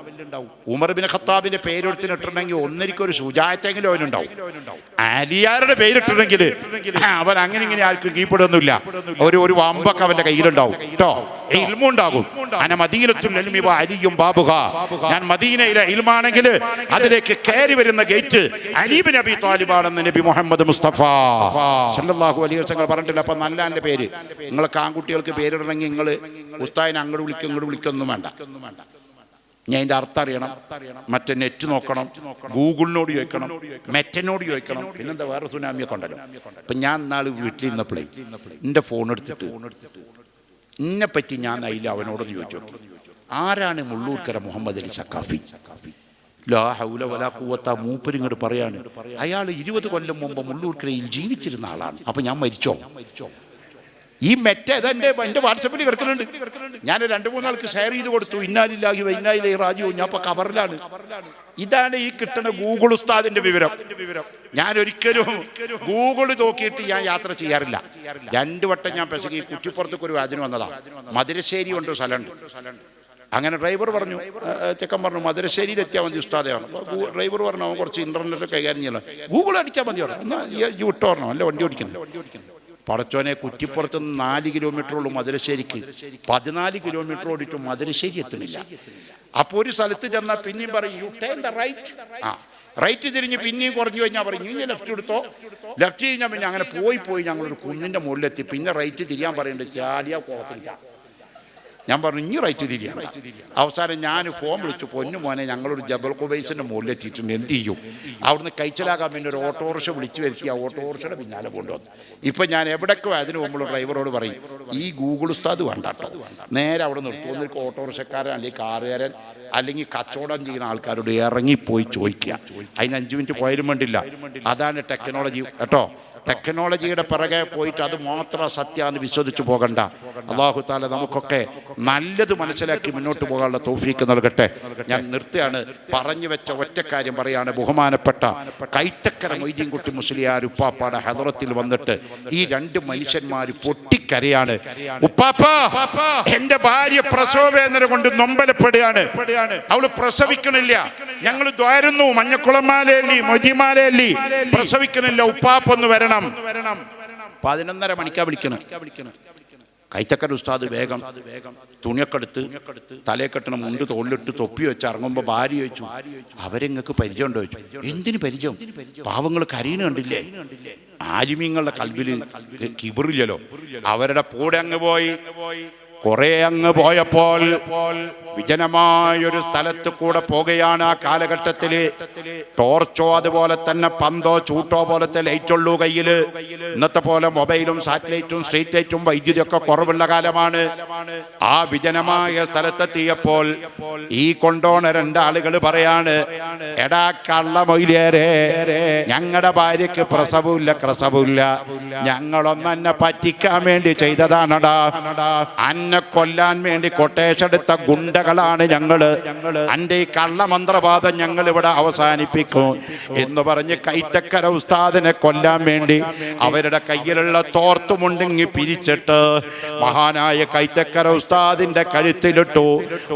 Umar bin ഖത്താബിന്റെ പേരെടുത്തിന് ഇട്ടിട്ടുണ്ടെങ്കിൽ ഒന്നിരിക്കൊരു ശുജാഅത്തെങ്കിലും അവനുണ്ടാവും. ആലിയാരുടെ പേരിട്ടിട്ടുണ്ടെങ്കിൽ അവൻ അങ്ങനെ ഇങ്ങനെ ആർക്കും കീഴ്പ്പെടുന്നില്ല. ഒരു വമ്പൊക്കെ അവന്റെ കയ്യിലുണ്ടാവും കേട്ടോ. ഇൽമുണ്ടാകും. ഞാൻ മദീനയിലെ ഇൽമാണെങ്കിൽ അതിലേക്ക് കയറി വരുന്ന ഗേറ്റ് അലി ഇബ്നു അബീ ത്വാലിബാണെന്ന് നബി മുഹമ്മദ് മുസ്തഫ സല്ലല്ലാഹു അലൈഹി വസല്ലം പറഞ്ഞിട്ടില്ല. അപ്പൊ നല്ല എൻ്റെ പേര് നിങ്ങൾക്ക് ആൺകുട്ടികൾക്ക് പേരിടണമെങ്കിൽ നിങ്ങൾ ഉസ്താദിനെ അങ്ങോട്ട് വിളിക്കും ഇങ്ങോട്ട് വിളിക്കൊന്നും വേണ്ട. ഞാൻ അതിൻ്റെ അർത്ഥം അറിയണം, മറ്റേ നെറ്റ് നോക്കണം, ഗൂഗിളിനോട് ചോദിക്കണം, മെറ്റനോട് ചോദിക്കണം. പിന്നെന്താ വേറെ സുനാമിയൊക്കെ ഉണ്ടല്ലോ. അപ്പം ഞാൻ നാളെ വീട്ടിലിരുന്നപ്പോഴേ എൻ്റെ ഫോൺ എടുത്തിട്ട് എന്നെപ്പറ്റി ഞാൻ അതിൽ അവനോടൊന്ന് ചോദിച്ചു, ആരാണ് മുള്ളൂർക്കര മുഹമ്മദ് അലി സഖാഫി? ലാ ഹൗല വലാ ഖുവത. മൂപ്പരിങ്ങോട്ട് പറയാണ്, അയാൾ 20 കൊല്ലം മുമ്പ് മുള്ളൂർക്കരയിൽ ജീവിച്ചിരുന്ന ആളാണ്. അപ്പം ഞാൻ മരിച്ചോ? ഈ എൻ്റെ വാട്സപ്പിൽ കിടക്കുന്നുണ്ട്. ഞാൻ 2-3 ആൾക്ക് ഷെയർ ചെയ്ത് കൊടുത്തു. ഇന്നാലില്ലാഹി വ ഇന്നാ ഇലൈഹി റാജിഊൻ. ഞാൻ ഇപ്പൊ കവറിലാണ്. ഇതാണ് ഈ കിട്ടുന്ന ഗൂഗിൾ ഉസ്താദിന്റെ വിവരം. ഞാൻ ഒരിക്കലും ഗൂഗിൾ നോക്കിയിട്ട് ഞാൻ യാത്ര ചെയ്യാറില്ല. 2 വട്ടം ഞാൻ പെസകി കുറ്റിപ്പുറത്തേക്ക് ഒരു അതിന് വന്നതാ. മധുരശ്ശേരി കൊണ്ട് സ്ഥലമുണ്ട്. അങ്ങനെ ഡ്രൈവർ പറഞ്ഞു, ചെക്കൻ പറഞ്ഞു മധുരശ്ശേരിയിൽ എത്തിയാൽ മതി ഉസ്താദയാണ്. ഡ്രൈവർ പറഞ്ഞു അവൻ കുറച്ച് ഇന്റർനെറ്റ് കൈകാര്യം ചെയ്യണം, ഗൂഗിൾ അടിച്ചാൽ മതി. എന്നാൽ ഈ വിട്ടോ പറഞ്ഞോ, അല്ല വണ്ടി ഓടിക്കണം. പടച്ചോനെ, കുറ്റിപ്പുറത്ത് നിന്ന് 4 കിലോമീറ്ററുള്ളൂ മധുരശ്ശേരിക്ക്. 14 കിലോമീറ്റർ ഓടിയിട്ട് മധുരശ്ശേരി എത്തുന്നില്ല. അപ്പോൾ ഒരു സ്ഥലത്ത് ചെന്നാൽ പിന്നെയും പറയും you turn the right. Right തിരിഞ്ഞ് പിന്നെയും കുറഞ്ഞു കഴിഞ്ഞാൽ പറയും ഇനി ലെഫ്റ്റ് എടുത്തോ. ലെഫ്റ്റ് കഴിഞ്ഞാൽ പിന്നെ അങ്ങനെ പോയി ഞങ്ങളൊരു കുന്നിൻ്റെ മുകളിലെത്തി. പിന്നെ റൈറ്റ് തിരിയാൻ പറയുന്നുണ്ട്. ചാടിയാ കുളത്തില്ല. ഞാൻ പറഞ്ഞു ഇനി റൈറ്റ് തിരിയാണ്. അവസാനം ഞാൻ ഫോൺ വിളിച്ചു, പൊന്നു മോനെ ഞങ്ങളൊരു ജബൽ ഖുബൈസിൻ്റെ മുകളിലെത്തിയിട്ടുണ്ട്, എന്ത് ചെയ്യും? അവിടുന്ന് കഴിച്ചലാകാൻ പിന്നെ ഒരു ഓട്ടോറിക്ഷ വിളിച്ചു വരുത്തി. ആ ഓട്ടോറിക്ഷയുടെ പിന്നാലെ കൊണ്ടുവന്നു. ഇപ്പം ഞാൻ എവിടേക്കോ അതിന് മുമ്പ് ഡ്രൈവറോട് പറയും ഈ ഗൂഗിൾ ഉസ്താദ് വേണ്ട കേട്ടോ, നേരെ അവിടെ നിർത്തും. ഒന്നിരിക്കും ഓട്ടോറിക്ഷക്കാരൻ അല്ലെങ്കിൽ കാറുകാരൻ അല്ലെങ്കിൽ കച്ചവടം ചെയ്യുന്ന ആൾക്കാരോട് ഇറങ്ങിപ്പോയി ചോദിക്കുക. അതിന് 5 മിനിറ്റ് പോയാലും വേണ്ടില്ല. അതാണ് ടെക്നോളജി കേട്ടോ. ടെക്നോളജിയുടെ പിറകെ പോയിട്ട് അത് മാത്രം സത്യമാണെന്ന് വിശ്വസിച്ച് പോകണ്ട. അല്ലാഹു തആല നമുക്കൊക്കെ നല്ലത് മനസ്സിലാക്കി മുന്നോട്ട് പോകാനുള്ള തൗഫീക്ക് നൽകട്ടെ. ഞാൻ നിർത്തുകയാണ്. പറഞ്ഞു വെച്ച ഒറ്റ കാര്യം പറയാണ്. ബഹുമാനപ്പെട്ട കൈത്തക്കര മൊയ്തീൻകുട്ടി മുസ്ലിയാർ ഉപ്പാപ്പാടെ ഹദറത്തിൽ വന്നിട്ട് ഈ 2 മനുഷ്യന്മാർ പൊട്ടിക്കരയാണ്. ഉപ്പാപ്പാ, എന്റെ ഭാര്യ പ്രസവവേദന കൊണ്ട് നൊമ്പലപ്പെടുകയാണ്. അവള് പ്രസവിക്കണില്ല. ഞങ്ങൾ ദ്വാരുന്നു, മഞ്ഞക്കുളമാലയല്ലി മൊയ്തീമാലയല്ലി, പ്രസവിക്കണില്ല. ഉപ്പാപ്പൊന്ന് വരണം. 11:30 മണിക്കാ വിളിക്കണം. കൈത്തക്കര ഉസ്താദ് വേഗം തുണിയൊക്കെ എടുത്ത് തലയെ കെട്ടണം, മുണ്ട് തോളിലിട്ട് തൊപ്പി വെച്ച് ഇറങ്ങുമ്പോൾ ഭാര്യ ചോദിച്ചു, അവരെങ്ങൾക്ക് പരിചയം ഉണ്ടോ ചോദിച്ചു. എന്തിന് പരിചയം? പാവങ്ങൾ കരീന കണ്ടില്ലേ? ആലിമീങ്ങളുടെ കൽബില് കിബറില്ലല്ലോ. അവരുടെ കൂടെ അങ്ങ് പോയി. കുറെ അങ്ങ് പോയപ്പോൾ വിജനമായൊരു സ്ഥലത്ത് കൂടെ പോകുകയാണ്. ആ കാലഘട്ടത്തില് ടോർച്ചോ അതുപോലെ തന്നെ പന്തോ ചൂട്ടോ പോലത്തെ ലൈറ്റുള്ളൂ കയ്യില്. ഇന്നത്തെ പോലെ മൊബൈലും സാറ്റലൈറ്റും സ്ട്രീറ്റ് ലൈറ്റും വൈദ്യുതിയൊക്കെ കുറവുള്ള കാലമാണ്. ആ വിജനമായ സ്ഥലത്തെത്തിയപ്പോൾ ഈ കൊണ്ടോണ 2 ആളുകൾ പറയാണ്, എടാ കള്ള മൊയ്ലിയരെ, ഞങ്ങളുടെ ഭാര്യക്ക് പ്രസവമില്ല ക്രസവുമില്ല, ഞങ്ങളൊന്നെ പറ്റിക്കാൻ വേണ്ടി ചെയ്തതാണടാ. അന്നെ കൊല്ലാൻ വേണ്ടി കൊട്ടേഷെടുത്ത ഗുണ്ടകളാണ് ഞങ്ങള്. അന്റെ ഈ കള്ളമന്ത്രവാദം ഞങ്ങൾ ഇവിടെ അവസാനിപ്പിക്കും എന്ന് പറഞ്ഞ് കൈത്തക്കര ഉസ്താദിനെ കൊല്ലാൻ വേണ്ടി അവരുടെ കയ്യിലുള്ള തോർത്തുമുണ്ടെങ്കി പിരിച്ചിട്ട് മഹാനായ കൈത്തക്കര ഉസ്താദിന്റെ കഴുത്തിലിട്ടു.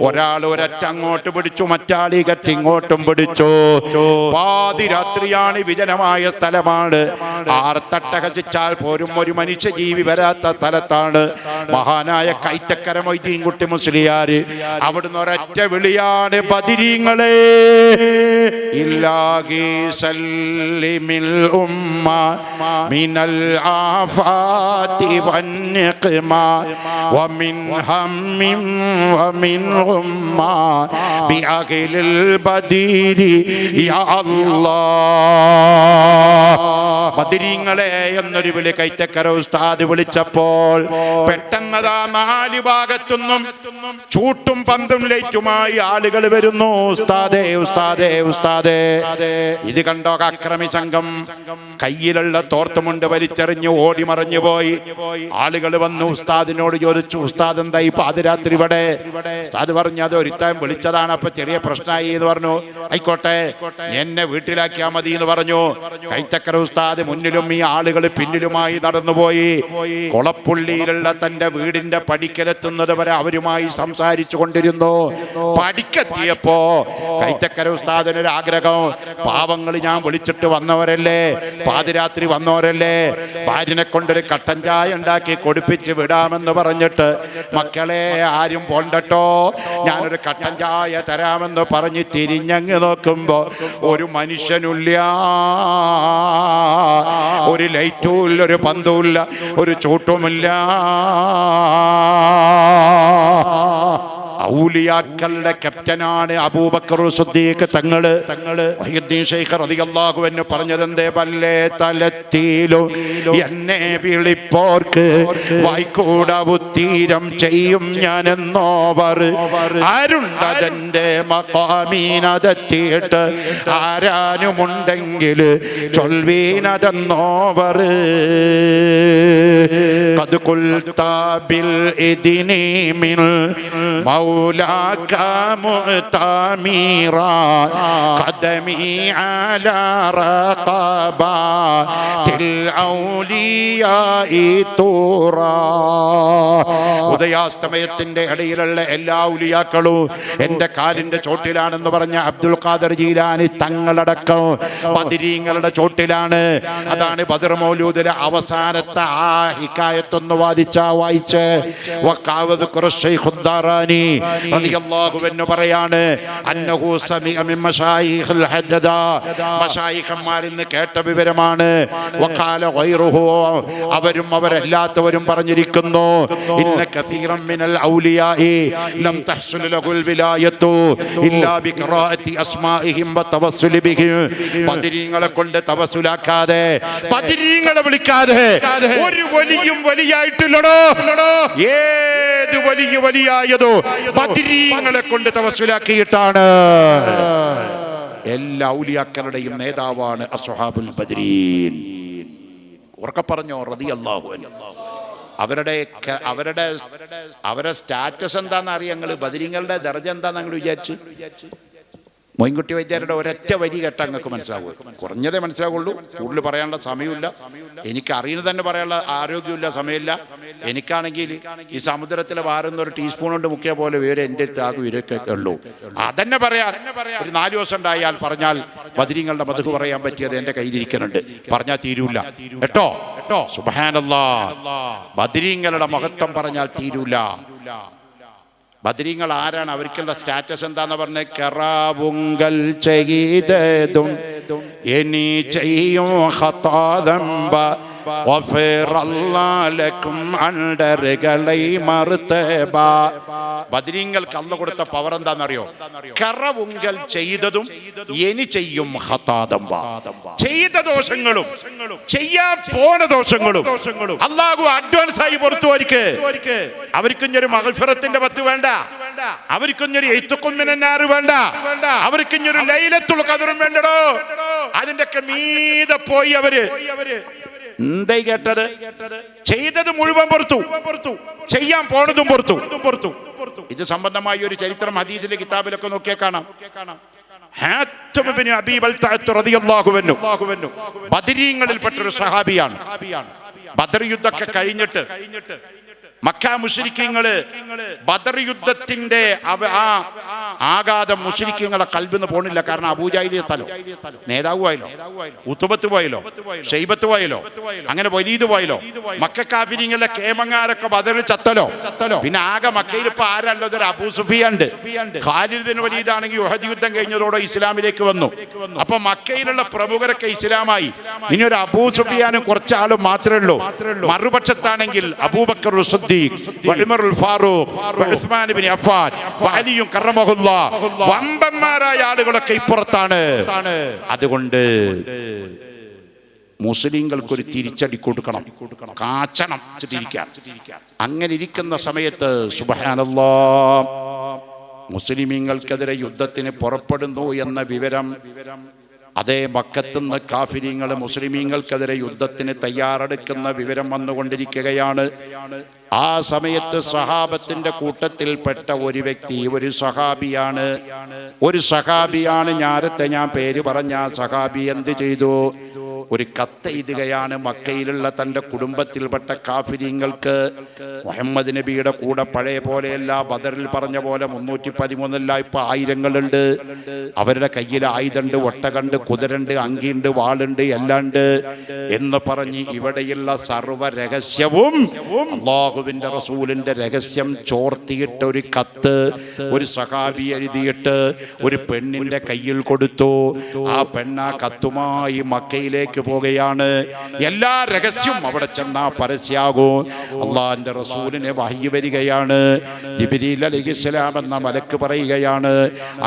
ഒരാൾ ഒരറ്റ അങ്ങോട്ട് പിടിച്ചു, മറ്റാളി കറ്റിങ്ങോട്ടും പിടിച്ചു. പാതിരാത്രിയാണ്, വിജനമായ സ്ഥലമാണ്. ആർത്തട്ടഹസിച്ചാൽ പോലും ഒരു മനുഷ്യ ജീവി വരാത്ത സ്ഥലത്താണ് മഹാനായ കൈത്തക്കര മൊയ്തീൻകുട്ടി മുസ്ലിയാർ. അവിടുന്ന് ഒരൊറ്റ വിളിയാണ്, ബദരീങ്ങളെ, ഇല്ലാഹി സല്ലിമിൽ ഉമ്മ മിനൽ ആഫാതി വന്നിഖ്മ വമിൻ ഹമ്മിൻ വമിൻ ഉമ്മ ബിഅഖിലിൽ ബദീരി യാ അല്ലാഹ്. ബദരീങ്ങളെ എന്നൊരു വിളി കൈത്തക്കര ഉസ്താദ് വിളിച്ചപ്പോൾ പെട്ടെന്നതാ 4 ഭാഗത്തുനിന്നും ചൂട്ടും പന്തും ലൈറ്റുമായി ആളുകൾ വരുന്നു. ഉസ്താദേ ഉസ്താദേ ഉസ്താദേ. ഇത് കണ്ടോ അക്രമി സംഘം കയ്യിലുള്ള തോർത്തുമുണ്ട് വലിച്ചെറിഞ്ഞ് ഓടി മറഞ്ഞു പോയി. ആളുകൾ വന്നു ഉസ്താദിനോട് ചോദിച്ചു, ഉസ്താദ് എന്താ ഈ പാതിരാത്രി ഇവിടെ? ഉസ്താദ് പറഞ്ഞു, അത് ഒരുത്താൻ വിളിച്ചതാണ്, അപ്പൊ ചെറിയ പ്രശ്നമായി എന്ന് പറഞ്ഞു. ആയിക്കോട്ടെ, എന്നെ വീട്ടിലാക്കിയാ മതി എന്ന് പറഞ്ഞു. കൈത്തക്കര ഉസ്താദ് മുന്നിലും ഈ ആളുകൾ പിന്നിലുമായി നടന്നുപോയി. കൊളപ്പുള്ളിയിലുള്ള തന്റെ വീടിന്റെ പടിക്കലെത്തുന്നത് വരെ അവരുമായി സംസാരിച്ചു കൊണ്ടിരുന്നു. പടിക്കെത്തിയപ്പോ കൈത്തക്കര ഉസ്താദിനൊരു ആഗ്രഹം, പാവങ്ങൾ ഞാൻ വിളിച്ചിട്ട് വന്നവരല്ലേ, പാതിരാത്രി വന്നവരല്ലേ, ഭാര്യനെ കൊണ്ടൊരു കട്ടൻ ചായ ഉണ്ടാക്കി കൊടുപ്പിച്ച് വിടാമെന്ന് പറഞ്ഞിട്ട്, മക്കളെ ആരും പോണ്ടട്ടോ, ഞാനൊരു കട്ടൻ ചായ തരാമെന്ന് പറഞ്ഞ് തിരിഞ്ഞങ്ങ് നോക്കുമ്പോ ഒരു മനുഷ്യനില്ല, ഒരു ലൈറ്റും ഇല്ല, ഒരു പന്തും ഇല്ല, ഒരു ചൂട്ടുമില്ല. ഔലിയാക്കളുടെ ക്യാപ്റ്റനാണ് അബൂബക്കർ സിദ്ദീഖ് തങ്ങള്. മുഹ്യിദ്ദീൻ ശൈഖ് റളിയല്ലാഹു അൻഹു പറഞ്ഞതെന്തേ? പല്ലേ തലത്തിലോ എന്നെ വിളിപ്പോർക്ക് വായ്ക്കൂടാവുത്തീരം ചെയ്യും ഞാനെന്നോവർ ആരുണ്ടതെന്റെ മഖാമീനതെത്തിയിട്ട് ആരാനുമുണ്ടെങ്കിൽ ചൊൽവീനതെന്നോവർ قد قلت بالإذن من مولاك مؤتمرا قدمي على رقبات الأولياء ترى. ഉദയാസ്തമയത്തിന്റെ ഇടയിലുള്ള എല്ലാ ഔലിയാക്കളും എന്റെ കാലിന്റെ ചോട്ടിലാണെന്ന് പറഞ്ഞ അബ്ദുൽ ഖാദർ ജീലാനി തങ്ങളടക്കം ബദരീങ്ങളുടെ ചോട്ടിലാണ്. അതാണ് ബദർ മൗലൂദിലെ അവസാനത്തെ ആ ഹിക്കായത്തൊന്ന് വായിച്ച് വഖാവദ് ഖുറൈശുദ്ദാറാനി റളിയല്ലാഹു അൻഹു പറയാണ് അന്നഹു സമിഅ മിൻ മശായിഖിൽ ഹജ്ജദ, മശായിഖന്മാരിൽ നിന്ന് കേട്ട വിവരമാണ്. വഖാല ഗൈറുഹു, അവരും അവരല്ലാത്തവരും പറഞ്ഞിരിക്കുന്നു ഇന്ന കസീറൻ മിനൽ ഔലിയാഇ ലം തഹ്സുൽ ലഹുൽ വിലായത്തു ഇല്ലാ ബിഖറാഅത്തി അസ്മാഇഹിം വതവസ്സുലി ബിഹിം. ബദരീങ്ങളെ കൊണ്ട് തവസ്സുലാക്കാതെ, ബദരീങ്ങളെ വിളിക്കാതെ ഒരു വലിയും വലിയായിട്ടില്ലടോ. ഏത് വലിയ വലിയായതോ ബദരീങ്ങളെ കൊണ്ട് തവസ്സുലാക്കിയിട്ടാണ്. എല്ലാ ഔലിയാക്കളുടെയും നേതാവാണ് അസ്ഹാബുൽ ബദരീൻ. ഉറക്കെ പറഞ്ഞോ റളിയല്ലാഹു അൻഹു. അവരുടെ സ്റ്റാറ്റസ് എന്താണെന്ന് അറിയാം നിങ്ങൾ? ബദരീങ്ങളുടെ ദർജ എന്താന്ന് നിങ്ങൾ വിചാരിച്ചു? മൊയ്ൻകുട്ടി വൈദ്യരുടെ ഒരൊറ്റ വരി കേട്ടാൽ നിങ്ങൾക്ക് മനസ്സിലാവുക. കുറഞ്ഞതേ മനസ്സിലാവുള്ളൂ, കൂടുതൽ പറയാനുള്ള സമയമില്ല. എനിക്ക് അറിയുന്നത് തന്നെ പറയാനുള്ള ആരോഗ്യമില്ല, സമയമില്ല. എനിക്കാണെങ്കിൽ ഈ സമുദ്രത്തിലെ വാറുന്ന ഒരു ടീസ്പൂൺ കൊണ്ട് മുക്കിയ പോലെ വിവരം എൻ്റെ അടുത്ത് വിവരമൊക്കെ ഉള്ളൂ. അതന്നെ പറയാൻ ഒരു 4 ദിവസം ഉണ്ടായാൽ പറഞ്ഞാൽ ബദരീങ്ങളുടെ മദ്ഹ് പറയാൻ പറ്റിയത് എൻ്റെ കയ്യിലിരിക്കുന്നുണ്ട്. പറഞ്ഞാൽ തീരൂല കേട്ടോ. സുബ്ഹാനല്ലാഹ്, ബദരീങ്ങളുടെ മഹത്വം പറഞ്ഞാൽ തീരൂല. ബദരീങ്ങൾ ആരാണ്? അവർക്കുള്ള സ്റ്റാറ്റസ് എന്താന്ന് പറഞ്ഞ കറാവുങ്കൽ ചെയ്തതും ഇനി ചെയ്യും ഖതാദംബ ബദരീങ്ങൾക്ക് അല്ലാഹു കൊടുത്ത പവർ എന്താണെന്നറിയോ? കറവുങ്കൽ ചെയ്തതും ഇനി ചെയ്യും ഖതാദംബ, ചെയ്ത ദോഷങ്ങളും ചെയ്യാൻ പോണ ദോഷങ്ങളും അല്ലാഹു അഡ്വാൻസ് ആയി പുറത്തു. അവർക്കൊരു മഗ്ഫിറത്തിന്റെ 10 വേണ്ട, അവർക്കൊരു ഇത്ഖുൻ മിനന്നാർ വേണ്ട, അവർക്കൊരു ലൈലത്തുൽ ഖദറും വേണ്ടടോ. അതിന്റെ ഒക്കെ മീതെ പോയി അവര് എന്തായി കേട്ടത്? ചെയ്തത് മുഴുവൻ പുറത്തു, ചെയ്യാൻ പോണതും പുറത്തു. ഇത് സംബന്ധമായ ഒരു ചരിത്രം ഹദീസിലെ കിതാബിലൊക്കെ നോക്കിയാൽ കാണാം. ബദരീങ്ങളിൽപ്പെട്ട ഒരു സഹാബിയാണ്. ബദർ യുദ്ധമൊക്കെ കഴിഞ്ഞിട്ട് മക്ക മുശ്രിക്കീങ്ങള് ബദർ യുദ്ധത്തിന്റെ ആഘാതം മുശ്രിക്കീങ്ങളെ കൽബിന്ന് പോണില്ല. കാരണം അബൂജഹൽ നേതാവ് പോയല്ലോ, ഉത്ബത്ത് പോയല്ലോ, ഷൈബത്ത് പോയല്ലോ, അങ്ങനെ വലീദ് പോയല്ലോ. മക്ക കാഫിരീങ്ങളുടെ കേമങ്ങാരൊക്കെ ബദറിൽ ചത്തലോ. പിന്നെ ആകെ മക്കയിൽ ഇപ്പൊ ആരല്ലോ? ഒരു അബൂ സുഫിയാൻ ഉണ്ട്. ഖാലിദ് ബിൻ വലീദ് ആണെങ്കിൽ ഉഹദ് യുദ്ധം കഴിഞ്ഞതോടെ ഇസ്ലാമിലേക്ക് വന്നു. അപ്പൊ മക്കയിലുള്ള പ്രമുഖരൊക്കെ ഇസ്ലാമായി. ഇനി ഒരു അബൂ സുഫിയാനും കുറച്ചാളും മാത്രമേ ഉള്ളൂ. മറുപക്ഷത്താണെങ്കിൽ അബൂബക്കർ സിദ്ദീഖ്, ഉമറുൽ ഫാറൂഖ്, ഉസ്മാൻ ഇബ്നു അഫ്ഫാൻ, അലി കറമഹുല്ലാഹ്, വമ്പന്മാരായ ആളുകളൊക്കെ ഇപ്പുറത്താണ്. അതുകൊണ്ട് മുസ്ലിങ്ങൾക്കൊരു തിരിച്ചടി കൊടുക്കണം, കാച്ചണം തിരിക്കാൻ. അങ്ങനെ ഇരിക്കുന്ന സമയത്ത് സുബ്ഹാനല്ലാഹ്, മുസ്ലിമീങ്ങൾക്കെതിരെ യുദ്ധത്തിന് പുറപ്പെടുന്നു എന്ന വിവരം അതേ മക്കത്തുനിന്ന് കാഫിരീങ്ങൾ മുസ്ലിമീങ്ങൾക്കെതിരെ യുദ്ധത്തിന് തയ്യാറെടുക്കുന്ന വിവരം വന്നുകൊണ്ടിരിക്കുകയാണ്. ആ സമയത്ത് സഹാബത്തിന്റെ കൂട്ടത്തിൽപ്പെട്ട ഒരു വ്യക്തി, ഒരു സഹാബിയാണ്. നേരത്തെ ഞാൻ പേര് പറഞ്ഞ സഹാബി എന്ത് ചെയ്തു? ഒരു കത്ത് എഴുതുകയാണ് മക്കയിലുള്ള തൻ്റെ കുടുംബത്തിൽപ്പെട്ട കാഫിരീങ്ങൾക്ക്. മുഹമ്മദ് നബിയുടെ കൂടെ പഴയ പോലെയല്ല, ബദറിൽ പറഞ്ഞ പോലെ 313 ഇപ്പൊ 1000 അവരുടെ കയ്യിൽ ആയുധമുണ്ട്, ഒട്ടകണ്ട്, കുതിരണ്ട്, അങ്കിയുണ്ട്, വാളുണ്ട്, എല്ലാം ഉണ്ട് എന്ന് പറഞ്ഞ് ഇവിടെയുള്ള സർവ്വ രഹസ്യവും അല്ലാഹുവിന്റെ റസൂലിന്റെ രഹസ്യം ചോർത്തിയിട്ട് ഒരു കത്ത് ഒരു സഹാബി എഴുതിയിട്ട് ഒരു പെണ്ണിന്റെ കയ്യിൽ കൊടുത്തു. ആ പെണ്ണ കത്തുമായി മക്കയിലേക്ക് പോകുകയാണ്. എല്ലാ രഹസ്യവും അവിടെ ചെന്നാ പരസ്യാകും. അള്ളാഹിന്റെ റസൂലിന് വഹ്യ് വരികയാണ്. ജിബ്രീൽ അലൈഹിസ്സലാം എന്ന മലക്ക് പറയുകയാണ്,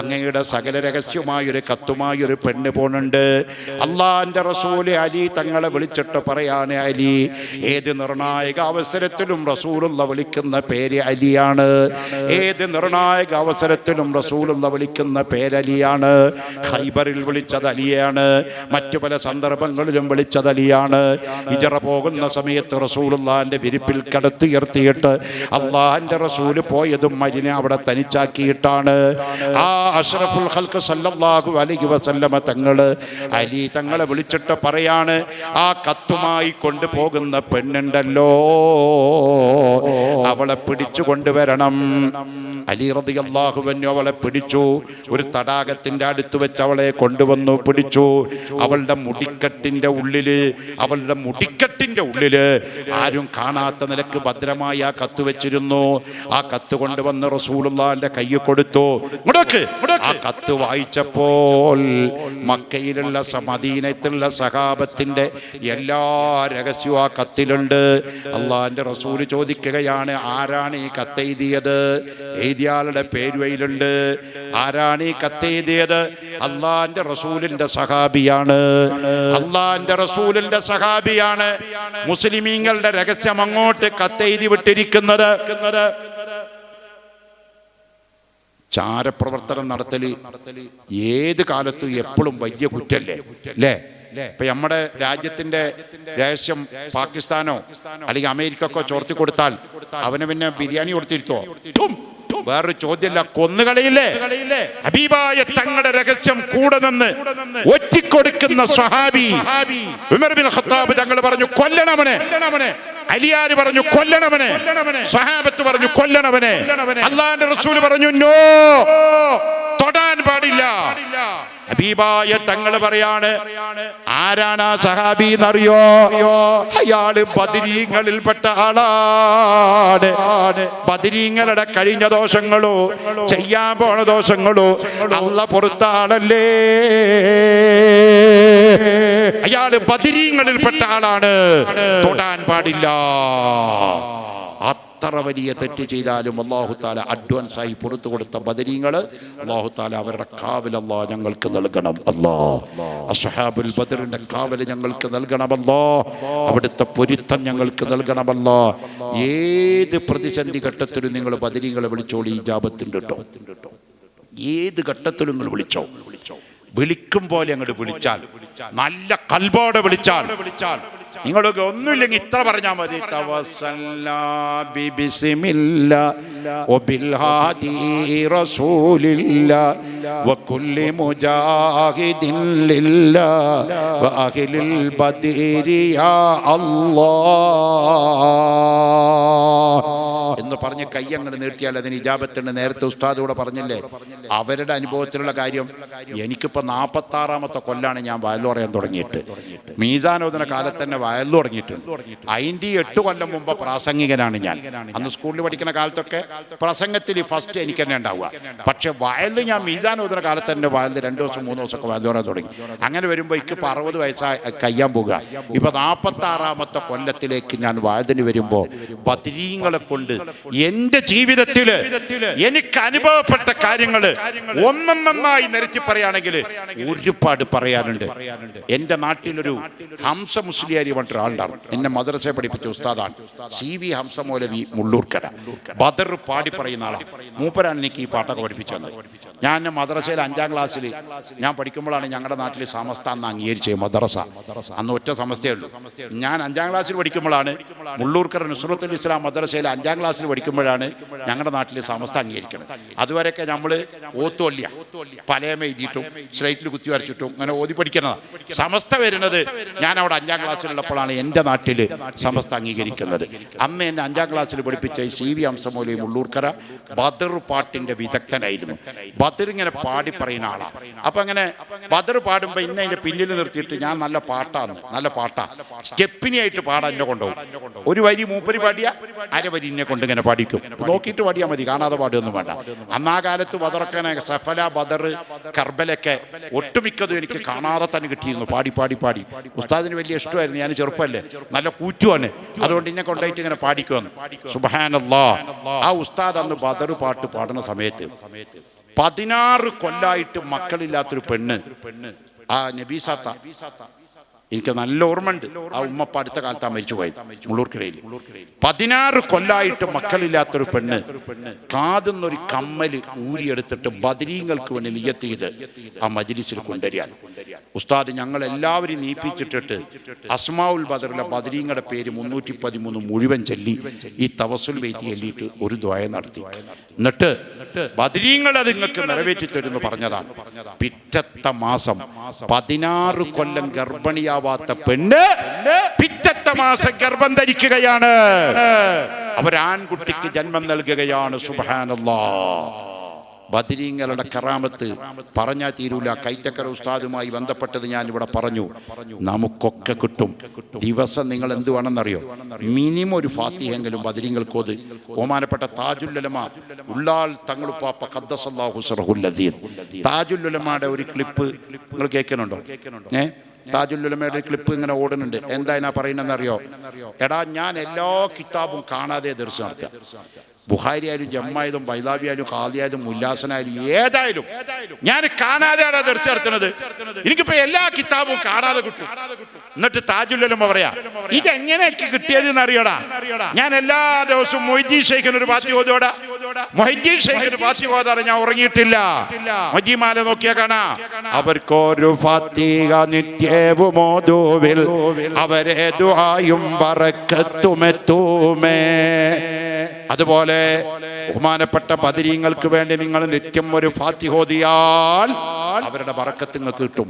അങ്ങയുടെ സകല രഹസ്യമായൊരു കത്തുമായൊരു പെണ്ണ് പോണുണ്ട്. അള്ളാന്റെ റസൂല് അലി തങ്ങളെ വിളിച്ചിട്ട് പറയാണ്, അലി ഏത് നിർണായക അവസരത്തിലും റസൂലുള്ള വിളിക്കുന്ന പേര് അലിയാണ്. ഏത് നിർണായക അവസരത്തിലും റസൂലുള്ള വിളിക്കുന്ന പേര് അലിയാണ്. ഖൈബറിൽ വിളിച്ചത് അലിയാണ്, മറ്റു പല സന്ദർഭങ്ങളിലും വിളിച്ചത് അലിയാണ്. ഹിജറ പോകുന്ന സമയത്ത് റസൂലുള്ളാഹിന്റെ വിരിപ്പിൽ കടത്തുയർത്തിയിട്ട് അള്ളാഹിന്റെ റസൂല് പോയതും അലിനെ അവിടെ തനിച്ചാക്കിയിട്ടാണ്. ആ അഷ്റഫുൽ ഖൽഖ് സല്ലല്ലാഹു അലൈഹി വസല്ലമ തങ്ങള് അലി തങ്ങളെ വിളിച്ചിട്ട് പറയാണ്, ആ കത്തുമായി കൊണ്ടുപോകുന്ന പെണ്ണുണ്ടല്ലോ, അവളെ പിടിച്ചു കൊണ്ടുവരണം. അലി റളിയല്ലാഹു അൻഹു അവളെ പിടിച്ചു. ഒരു തടാകത്തിന്റെ അടുത്ത് വെച്ച് അവളെ കൊണ്ടുവന്നു പിടിച്ചു. അവളുടെ മുടിക്കെട്ടിന്റെ ഉള്ളില് ആരും കാണാത്ത നിലക്ക് ഭദ്രമായി ആ കത്ത് വെച്ചിരുന്നു. ആ കത്ത് കൊണ്ടുവന്ന് റസൂലുള്ളാഹിന്റെ കയ്യിൽ കൊടുത്തു. ആ കത്ത് വായിച്ചപ്പോൾ മക്കയിലുള്ള മദീനത്തുള്ള സഹാബത്തിന്റെ എല്ലാ രഹസ്യവും ആ കത്തിലുണ്ട്. അള്ളാഹിന്റെ റസൂല് ചോദിക്കുകയാണ്, ആരാണ് ഈ കത്തെഴുതിയത്? എഴുതിയാളുടെ പേരുവയിലുണ്ട്. ആരാണ് ഈ കത്തെഴുതിയത്? അള്ളാഹിന്റെ റസൂലിന്റെ സഹാബിയാണ്. അള്ളാഹിന്റെ റസൂലിന്റെ സഹാബിയാണ് മുസ്ലിമീങ്ങളുടെ രഹസ്യം അങ്ങോട്ട് കത്തെഴുതി വിട്ടിരിക്കുന്നത്. ചാരപ്രവർത്തനം നടത്തല് ഏത് കാലത്തും എപ്പോഴും വലിയ കുറ്റല്ലേ അല്ലേ? ഇപ്പൊ നമ്മുടെ രാജ്യത്തിന്റെ രഹസ്യം പാകിസ്ഥാനോ അല്ലെങ്കിൽ അമേരിക്കക്കോ ചോർത്തി കൊടുത്താൽ അവന് പിന്നെ ബിരിയാണി കൊടുത്തിരുത്തോ? വേറൊരു ചോദ്യമല്ല, കൊന്നുകളയില്ലേ? ഹബീബായ തങ്ങളുടെ രഹസ്യം കൂടെ നിന്ന് ഒറ്റിക്കൊടുക്കുന്ന സ്വഹാബി ഉമർ ബിൻ ഖത്താബ് തങ്ങൾ പറഞ്ഞു, കൊല്ലണവനെ. അലിയാര് പറഞ്ഞു, കൊല്ലണവനെ. സ്വഹാബത്ത് പറഞ്ഞു, കൊല്ലണവനെ. അല്ലാഹുവിന്റെ റസൂൽ പറഞ്ഞു, നോ, തൊടാൻ പാടില്ല. ഹബീബായ തങ്ങൾ പറയാണ്, ആരാണ് ആ സഹാബി എന്നറിയോ? അയാള് ബദരീങ്ങളിൽപ്പെട്ട ആളാണ്. ബദരീങ്ങളുടെ കഴിഞ്ഞ ദോഷങ്ങളോ ചെയ്യാൻ പോണ ദോഷങ്ങളോ അല്ലാഹ് പൊറുത്ത ആളല്ലേ. അയാള് ബദരീങ്ങളിൽപ്പെട്ട ആളാണ്, തൊടാൻ പാടില്ല. അത്ര വലിയ തെറ്റ് ചെയ്താലും അല്ലാഹു തആല അഡ്വാൻസ് ആയി പുറത്തു കൊടുത്ത ബദരീങ്ങൾ അല്ലാഹു തആല അവരുടെ കാവൽ അല്ലാഹ് ഞങ്ങൾക്ക് നൽകണം. അല്ലാഹ് അസ്ഹാബുൽ ബദറിന്റെ കാവൽ ഞങ്ങൾക്ക് നൽകണം. അല്ലാഹ് അവിടുത്തെ പൊരുത്തം ഞങ്ങൾക്ക് നൽകണം. അല്ലാഹ് ഏത് പ്രതിസന്ധി ഘട്ടത്തിലും നിങ്ങൾ ബദരീങ്ങളെ വിളിച്ചോളി, ഇജാബത്തുണ്ട് കേട്ടോ. ഏത് ഘട്ടത്തിലും നിങ്ങൾ വിളിച്ചോ. വിളിക്കും പോലെ അങ്ങോട്ട് വിളിച്ചാൽ, നല്ല കൽബോടെ വിളിച്ചാൽ, നിങ്ങൾക്ക് ഒന്നുമില്ലെങ്കിൽ ഇത്ര പറഞ്ഞാൽ മതി, തവസ്സൽനാ ബിബിസ്മില്ലാ വബിൽ ഹാദി റസൂലില്ലാ വകുല്ലി മുജാഹിദിൻ ലില്ലാ വഅഹ്ലിൽ ബദരി യാ അല്ലാഹ് എന്ന് പറഞ്ഞ് കൈ അങ്ങനെ നീട്ടിയാൽ അതിന് ഇജാബത്തുണ്ട്. നേരത്തെ ഉസ്താദൂടെ പറഞ്ഞില്ലേ അവരുടെ അനുഭവത്തിലുള്ള കാര്യം. എനിക്കിപ്പോൾ 46ാമത്തെ കൊല്ലാണ് ഞാൻ വയലു പറയാൻ തുടങ്ങിയിട്ട്. മീസാനോദന കാലത്ത് തന്നെ വയലു തുടങ്ങിയിട്ടുണ്ട്. 58 കൊല്ലം മുമ്പ് പ്രാസംഗികനാണ് ഞാൻ. അന്ന് സ്കൂളിൽ പഠിക്കുന്ന കാലത്തൊക്കെ പ്രസംഗത്തിൽ ഫസ്റ്റ് എനിക്ക് തന്നെ ഉണ്ടാവുക. പക്ഷെ വയലിൽ ഞാൻ മീസാനോദന കാലത്ത് തന്നെ വയലിൽ 2 ദിവസം 3 ദിവസമൊക്കെ വയലു പറയാൻ തുടങ്ങി. അങ്ങനെ വരുമ്പോൾ എനിക്കിപ്പോൾ 60 വയസ്സായി കഴിയാൻ പോകുക. ഇപ്പൊ 46ാമത്തെ കൊല്ലത്തിലേക്ക് ഞാൻ വയലിന് വരുമ്പോൾ ബദരീങ്ങളെ കൊണ്ട് എന്റെ ജീവിതത്തില് എനിക്ക് അനുഭവപ്പെട്ട കാര്യങ്ങള് ഒന്നൊന്നായി നിരത്തി പറയുകയാണെങ്കിൽ ഒരുപാട് പറയാനുണ്ട്. എന്റെ നാട്ടിലൊരു ഹംസ മുസ്ലിയാരി പറഞ്ഞ ഒരാളുണ്ടാവും. എന്നെ മദ്രസയെ പഠിപ്പിച്ച ഉസ്താദാണ് CV ഹംസ മൗലവി മുള്ളൂർക്കര. ബദർ പാടി പറയുന്ന ആളാണ്. മൂപ്പരാണ് എനിക്ക് ഈ പാട്ടൊക്കെ പഠിപ്പിച്ചു തന്നത്. ഞാൻ മദ്രസയിൽ 5ാം ക്ലാസ്സിൽ ഞാൻ പഠിക്കുമ്പോഴാണ് ഞങ്ങളുടെ നാട്ടിൽ സമസ്ത അന്ന് അംഗീകരിച്ചത്. മദ്രസ അന്ന് ഒറ്റ സമസ്തയേ ഉള്ളൂ. ഞാൻ 5ാം ക്ലാസ്സിൽ പഠിക്കുമ്പോഴാണ് മുള്ളൂർക്കര നുസ്രത്തുൽ ഇസ്ലാം മദ്രസയിൽ 5ാം ക്ലാസ്സിൽ പഠിക്കുമ്പോഴാണ് ഞങ്ങളുടെ നാട്ടിൽ സമസ്ത അംഗീകരിക്കുന്നത്. അതുവരെയൊക്കെ നമ്മൾ ഓത്തോല്യ പലയം എഴുതിയിട്ടും സ്ലേറ്റിൽ കുത്തി വരച്ചിട്ടും അങ്ങനെ ഓതി പഠിക്കുന്നതാണ്. സമസ്ത വരുന്നത് ഞാൻ അവിടെ 5ാം ക്ലാസ്സിലുള്ളപ്പോഴാണ് എൻ്റെ നാട്ടിൽ സമസ്ത അംഗീകരിക്കുന്നത്. അന്ന് എന്നെ 5ാം ക്ലാസ്സിൽ പഠിപ്പിച്ച CV ഹംസ മൗലവി മുള്ളൂർക്കര ബദർ പാട്ടിന്റെ വിദഗ്ധനായിരുന്നു. ബദർ ഇങ്ങനെ പാടി പറയുന്ന ആളാണ്. അപ്പൊ അങ്ങനെ ബദർ പാടുമ്പോ ഇന്നെ അതിന്റെ പിന്നിൽ നിർത്തിയിട്ട് ഞാൻ നല്ല പാട്ടാ സ്റ്റെപ്പിനി ആയിട്ട് പാടാൻ എന്നെ കൊണ്ടുപോകും. ഒരു വരി മൂപ്പരി പാടിയ അര വരി എന്നെ കൊണ്ട് ഇങ്ങനെ പഠിക്കും. നോക്കിയിട്ട് പാടിയാൽ മതി, കാണാതെ പാടുകയൊന്നും വേണ്ട. അന്നാ കാലത്ത് ബദറൊക്കെ സഫല, ബദർ, കർബലൊക്കെ ഒട്ടുമിക്കതും എനിക്ക് കാണാതെ തന്നെ കിട്ടിയിരുന്നു. പാടി പാടി പാടി ഉസ്താദിന് വലിയ ഇഷ്ടമായിരുന്നു. ഞാൻ ചെറുപ്പമല്ലേ, നല്ല കൂറ്റുമാണ്, അതുകൊണ്ട് എന്നെ കൊണ്ടുപോയിട്ട് ഇങ്ങനെ പാടിക്കുമെന്ന്. സുബ്ഹാനല്ലാഹ്. ആ ഉസ്താദ് അന്ന് ബദർ പാട്ട് പാടുന്ന സമയത്ത് 16 കൊല്ലായിട്ട് മക്കളില്ലാത്തൊരു പെണ്ണ്, ആ നബീസാത്ത, എനിക്ക് നല്ല ഓർമ്മയുണ്ട്. ആ ഉമ്മപ്പ അടുത്ത കാലത്താ മരിച്ചു പോയത്, മുള്ളൂർക്കരയിൽ. 16 കൊല്ലായിട്ട് മക്കളില്ലാത്തൊരു പെണ്ണ് കാതുന്നൊരു കമ്മല് ഊരിയെടുത്തിട്ട് ബദരീങ്ങൾക്ക് വേണ്ടി നിയ്യത്ത് ചെയ്ത് ആ മജ്ലിസിൽ കൊണ്ടുവരിക. ഉസ്താദ് ഞങ്ങൾ എല്ലാവരും നീപ്പിച്ചിട്ടിട്ട് അസ്മാഉൽ ബദറിലെ ബദരീങ്ങളുടെ പേര് 313 മുഴുവൻ ചൊല്ലി ഈ തവസ്സുൽ ബൈത്തി ചൊല്ലിയിട്ട് ഒരു ദുആ നടത്തി. എന്നിട്ട് ബദരീങ്ങൾ അത് നിങ്ങൾക്ക് നിറവേറ്റി തരുമെന്ന് പറഞ്ഞതാണ്. പിറ്റത്തെ മാസം 16 കൊല്ലം ഗർഭിണിയാവാത്ത പെണ്ണ് പിറ്റത്തെ മാസം ഗർഭം ധരിക്കുകയാണ്. അവരാൺകുട്ടിക്ക് ജന്മം നൽകുകയാണ്. സുബ്ഹാനല്ലാഹ്. ബദരീങ്ങളുടെ കറാമത്ത് പറഞ്ഞാൽ തീരൂല. കൈത്തക്കര ഉസ്താദുമായി ബന്ധപ്പെട്ടത് ഞാൻ ഇവിടെ പറഞ്ഞു. നമുക്കൊക്കെ കിട്ടും. ദിവസം നിങ്ങൾ എന്ത് വേണമെന്നറിയോ? മിനിമം ഒരു ഫാത്തിഹെങ്കിലും ബദരീങ്ങൾക്ക് ഓത്. ബഹുമാനപ്പെട്ട താജുൽ ഉലമ ഉള്ളാൾ തങ്ങളുപ്പാപ്പ ഖദ്ദസല്ലാഹു സിറഹുൽ അദീദ്, താജുൽ ഉലമയുടെ ഒരു ക്ലിപ്പ് നിങ്ങൾ കേൾക്കുന്നുണ്ടോ? താജുൽ ഉലമയുടെ ക്ലിപ്പ് ഇങ്ങനെ ഓടുന്നുണ്ട്. എന്താ എന്നാ പറയുന്നതെന്നറിയോ? എടാ, ഞാൻ എല്ലാ കിതാബും കാണാതെ ദർശനം നടത്തുക. ബുഖാരി ആയാലും ജമ്മായതും ബൈലാബി ആയാലും ഖാദിയായാലും മുല്ലാസനായാലും ഏതായാലും ഞാൻ കാണാതെയാണ് ദർശനം നടത്തുന്നത്. എനിക്കിപ്പോ എല്ലാ കിതാബും കാണാതെ കിട്ടും. എന്നിട്ട് താജുൽ ഉലമ പറയാ, ഇതെങ്ങനെയൊക്കെ കിട്ടിയതെന്ന് അറിയടാ, ഞാൻ എല്ലാ ദിവസവും മൊയ്തീൻ ഷെയ്ഖിന് ഒരു പാത്തി ഓതോടാ. മൊയ്തീൻ ഷെയ്ഖിന് പാത്തി ഓതാതെ ഞാൻ ഉറങ്ങിയിട്ടില്ല. മജീമാല നോക്കിയാ കാണാ, അവർക്കൊരു ഫാത്തിഹ നിത്യവും ഓതുവിൽ അവരെ ദുആയും ബറക്കത്തുമെത്തുമേ. അതുപോലെ ബഹുമാനപ്പെട്ട ബദരീങ്ങൾക്ക് വേണ്ടി നിങ്ങൾ നിത്യം ഒരു ഫാത്തിഹ ഓതിയാൽ അവരുടെ ബറക്കത്ത് നിങ്ങൾക്ക് കിട്ടും.